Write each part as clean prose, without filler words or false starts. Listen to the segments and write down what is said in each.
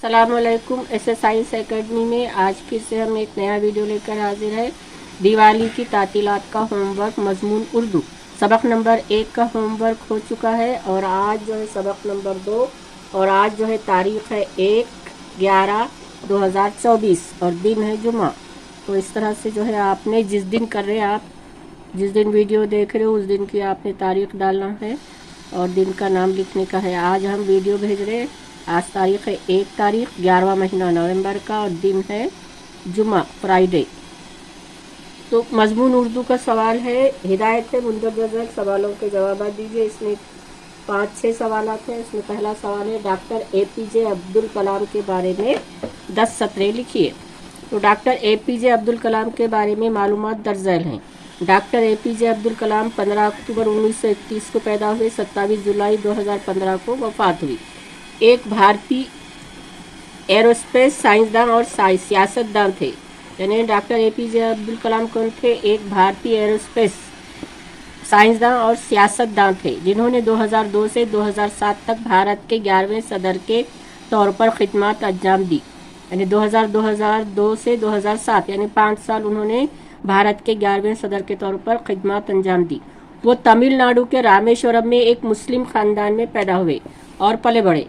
अस्सलाम वालेकुम। SS science academy में आज फिर से हम एक नया वीडियो लेकर हाजिर है। दिवाली की तातीलात का होमवर्क मजमून उर्दू सबक नंबर 1 का होमवर्क हो चुका है और आज जो है सबक नंबर 2 और आज जो है तारीख़ है 1/11/2024 और दिन है जुमा। तो इस तरह से जो है आपने जिस दिन कर रहे हैं, आप जिस दिन वीडियो देख रहे हो उस दिन की आपने तारीख़ डालना है और दिन का नाम लिखने का है। आज हम वीडियो भेज रहे हैं, आज तारीख़ है 1 तारीख़ 11वां महीना नवंबर का और दिन है जुमा फ्राइडे। तो मजमून उर्दू का सवाल है, हिदायत है मुंदरजा सवालों के जवाब दीजिए। इसमें 5-6 सवाल हैं। इसमें पहला सवाल है, डॉक्टर APJ अब्दुल कलाम के बारे में 10 सतरें लिखिए। तो डॉक्टर APJ अब्दुल कलाम के बारे में मालूमात दर्ज झैल हैं। डॉक्टर APJ अब्दुल कलाम 15 अक्टूबर 1931 को पैदा हुए, 27 जुलाई 2015 को वफात हुई। एक भारतीय एरोस्पेस साइंसदान और सियासतदान थे। यानी डॉक्टर APJ अब्दुल कलाम कौन थे? एक भारतीय एरोस्पेस साइंसदान और सियासतदान थे जिन्होंने 2002 से 2007 तक भारत के 11वें सदर के तौर पर खिदमत अंजाम दी। यानी 2002 से 2007 यानी 5 साल उन्होंने भारत के 11वें सदर के तौर पर खिदमत अंजाम दी। वो तमिलनाडु के रामेश्वरम में एक मुस्लिम खानदान में पैदा हुए और पले बढ़े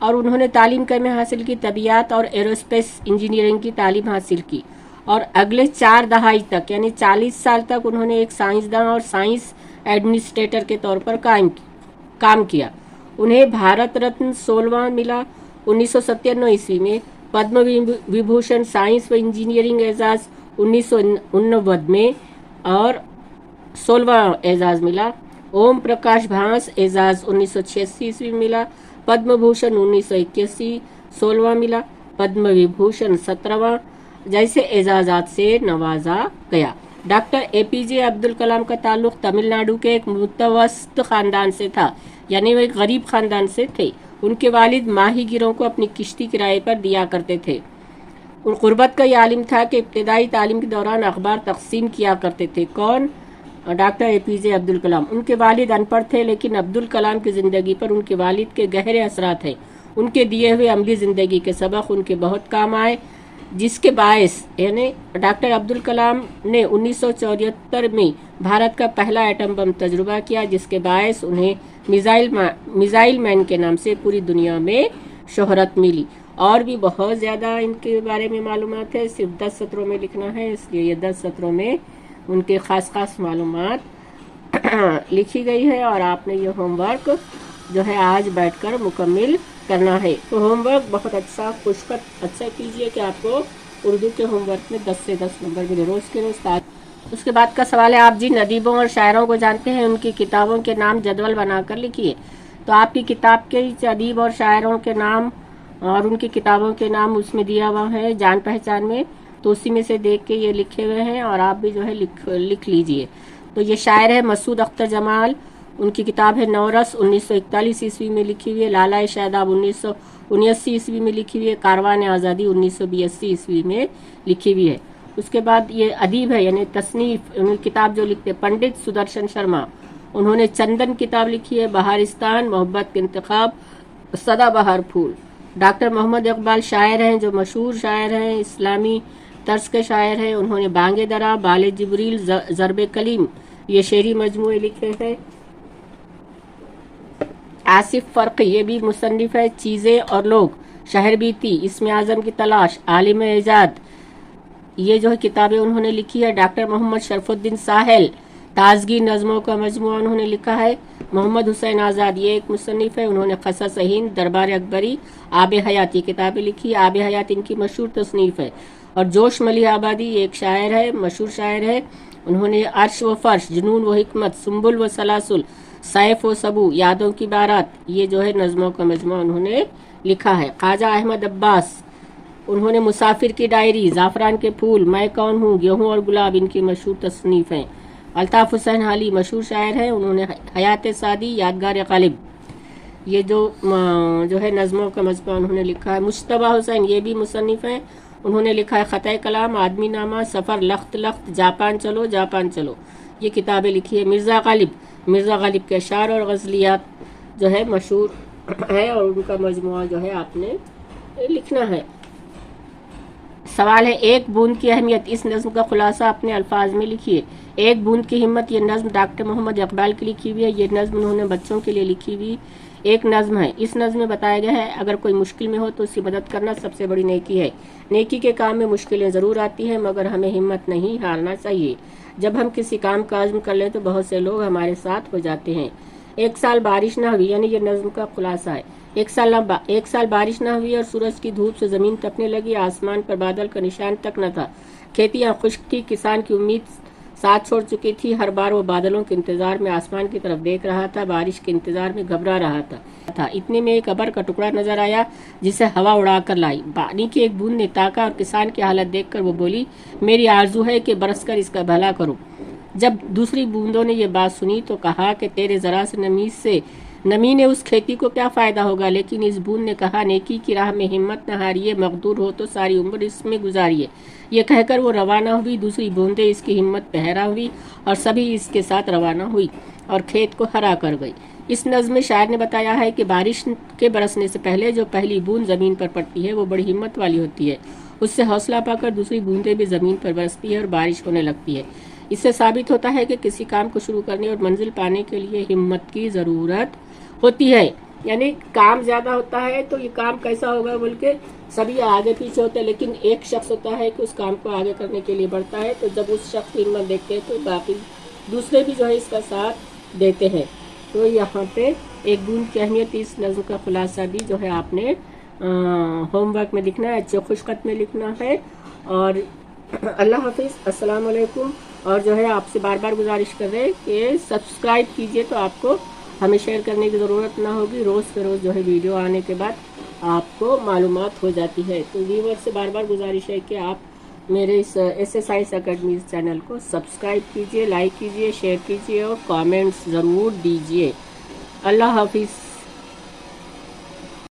और उन्होंने तालीम में हासिल की, तबियात और एरोस्पेस इंजीनियरिंग की तालीम हासिल की और अगले 4 दहाई तक यानी 40 साल तक उन्होंने एक साइंसदान और साइंस एडमिनिस्ट्रेटर के तौर पर काम किया। उन्हें भारत रत्न 16वां मिला 1997 ईस्वी में, पद्म विभूषण साइंस व इंजीनियरिंग एजाज 1989 में और 16वां एजाज मिला। ओम प्रकाश भांस एजाज 1986 ईस्वी में मिला, पद्म भूषण 1981 16वां मिला, पद्म विभूषण 17वां जैसे एजाजात से नवाजा गया। डॉक्टर APJ अब्दुल कलाम का ताल्लुक तमिलनाडु के एक मुतवस्सित खानदान से था, यानी वो एक गरीब खानदान से थे। उनके वालिद माहीगिरों को अपनी किश्ती किराए पर दिया करते थे। उन गुर्बत का यह आलिम था कि इब्तदाई तालीम के दौरान अखबार तकसीम किया करते थे। कौन? Doctor APJ Abdul Kalam. उनके वालिद अनपढ़ थे लेकिन अब्दुल कलाम की ज़िंदगी पर उनके वालिद के गहरे असरात हैं। उनके दिए हुए अमली ज़िंदगी के सबक उनके बहुत काम आए, जिसके बायस यानी डॉक्टर अब्दुल कलाम ने 1974 में भारत का पहला एटम बम तजुर्बा किया, जिसके बायस उन्हें मिसाइल मैन के नाम से पूरी दुनिया में शोहरत मिली। और भी बहुत ज़्यादा इनके बारे में मालूमात है, सिर्फ 10 सत्रों में लिखना है, इसलिए ये 10 सत्रों में उनके ख़ास मालूमात लिखी गई है और आपने ये होमवर्क जो है आज बैठकर मुकम्मिल करना है। तो होमवर्क बहुत अच्छा कीजिए कि आपको उर्दू के होमवर्क में 10 से 10 नंबर मिले रोज़ के रोज़। उसके बाद का सवाल है, आप जिन अदीबों और शायरों को जानते हैं उनकी किताबों के नाम जदवल बनाकर लिखिए। तो आपकी किताब के अदीब और शायरों के नाम और उनकी किताबों के नाम उसमें दिया हुआ है जान पहचान में, तो उसी में से देख के ये लिखे हुए हैं और आप भी जो है लिख लीजिए। तो ये शायर है मसूद अख्तर जमाल, उनकी किताब है नौरस 1941 ईस्वी में लिखी हुई है। लाला शादाब 1979 ईस्वी में लिखी हुई है। कारवान आज़ादी 1982 ईस्वी में लिखी हुई है। उसके बाद ये अदीब है यानी तसनीफ किताब जो लिखते पंडित सुदर्शन शर्मा, उन्होंने चंदन किताब लिखी है। बहारिस्तान, मोहब्बत के इंतखाब, सदाबहार फूल। डॉक्टर मोहम्मद इकबाल शायर हैं जो मशहूर शायर हैं, इस्लामी तर्ज के शायर हैं। उन्होंने बांगे दरा, बाले जिब्रील, ज़रबे कलीम ये शेरी मजमूए लिखे हैं। आसिफ फ़र्क़ी ये भी मुसन्निफ है। चीज़ें और लोग, शहर बीती, इसमें आज़म की तलाश, आलिम एजाद ये जो है किताबें उन्होंने लिखी है। डॉक्टर मोहम्मद शरफुद्दीन साहिल ताजगी नज़मों का मजमूआ उन्होंने लिखा है। मोहम्मद हुसैन आज़ाद ये एक मुसन्निफ है, उन्होंने क़सस हिंद, दरबार अकबरी, आब हयात ये किताबें लिखी। आब हयात इनकी मशहूर तसनीफ़ है। और जोश मली आबादी ये एक शायर है, मशहूर शायर है, उन्होंने अर्श व फर्श, जुनून व हिकमत, सुम्बुल व सलासुल, सैफ व सबू, यादों की बारात ये जो है नज़मों का मजमूआ उन्होंने लिखा है। ख्वाजा अहमद अब्बास उन्होंने मुसाफिर की डायरी, ज़ाफ़रान के फूल, मैं कौन हूँ, गेहूँ और गुलाब इनकी मशहूर तसनीफ़ हैं। अल्ताफ़ हुसैन हाली मशहूर शायर हैं, उन्होंने हयात सादी, यादगार ग़ालिब ये जो है नज़मों का मजमूआ उन्होंने लिखा है। मुश्तबा हुसैन ये भी मुसन्निफ़ हैं, उन्होंने लिखा है ख़त कलाम, आदमी नामा, सफ़र, लख्त लख्त, जापान चलो ये किताबें लिखी है। मिर्ज़ा गालिब के अशार और गज़लियात जो है मशहूर है और उनका मजमूआ जो है आपने लिखना है। सवाल है, एक बूंद की अहमियत, इस नज्म का खुलासा अपने अल्फाज में लिखिए। एक बूंद की हिम्मत, ये नज्म डॉक्टर मोहम्मद इकबाल की लिखी हुई है। ये नज्म उन्होंने बच्चों के लिए लिखी हुई एक नज्म है। इस नज्म में बताया गया है, अगर कोई मुश्किल में हो तो उसकी मदद करना सबसे बड़ी नेकी है। नेकी के काम में मुश्किलें ज़रूर आती हैं, मगर हमें हिम्मत नहीं हारना चाहिए। जब हम किसी काम का अज़्म कर लें तो बहुत से लोग हमारे साथ हो जाते हैं। एक साल बारिश ना हुई, यानी ये नज्म का खुलासा है। एक साल बारिश ना हुई और सूरज की धूप से ज़मीन तपने लगी। आसमान पर बादल का निशान तक न था। खेतियाँ खुश्क थी। किसान की उम्मीद साथ छोड़ चुकी थी। हर बार वो बादलों के इंतजार में आसमान की तरफ देख रहा था, बारिश के इंतजार में घबरा रहा था। इतने में एक अबर का टुकड़ा नजर आया जिसे हवा उड़ा कर लाई। पानी की एक बूंद ने ताका और किसान की हालत देखकर वो बोली, मेरी आरजू है कि बरसकर इसका भला करूं। जब दूसरी बूंदों ने ये बात सुनी तो कहा कि तेरे जरा से नमी ने उस खेती को क्या फायदा होगा। लेकिन इस बूंद ने कहा, नेकी की राह में हिम्मत न हारिए, मकदूर हो तो सारी उम्र इसमें गुजारिए। ये कहकर वो रवाना हुई। दूसरी बूंदें इसकी हिम्मत पे हैरान हुई और सभी इसके साथ रवाना हुई और खेत को हरा कर गई। इस नज़्म में शायर ने बताया है कि बारिश के बरसने से पहले जो पहली बूंद ज़मीन पर पड़ती है वो बड़ी हिम्मत वाली होती है। उससे हौसला पाकर दूसरी बूंदें भी ज़मीन पर बरसती है और बारिश होने लगती है। इससे साबित होता है कि किसी काम को शुरू करने और मंजिल पाने के लिए हिम्मत की ज़रूरत होती है। यानी काम ज़्यादा होता है तो ये काम कैसा होगा बोल के सभी आगे पीछे होते हैं, लेकिन एक शख्स होता है कि उस काम को आगे करने के लिए बढ़ता है। तो जब उस शख्स की हिम्मत देखते हैं तो बाकी दूसरे भी जो है इसका साथ देते हैं। तो यहाँ पे एक बूंद की अहमियत, इस नज़्म का खुलासा भी जो है आपने होमवर्क में लिखना है, अच्छे खुशखत में लिखना है। और अल्लाह हाफिज़, अस्सलाम वालेकुम। और जो है आपसे बार बार गुजारिश कर रहे हैं कि सब्सक्राइब कीजिए तो आपको हमें शेयर करने की ज़रूरत ना होगी। रोज़ पे रोज़ जो है वीडियो आने के बाद आपको मालूमात हो जाती है। तो व्यूअर से बार बार गुजारिश है कि आप मेरे इस ऐसे साइंस अकेडमी चैनल को सब्सक्राइब कीजिए, लाइक कीजिए, शेयर कीजिए और कमेंट्स ज़रूर दीजिए। अल्लाह हाफिज़।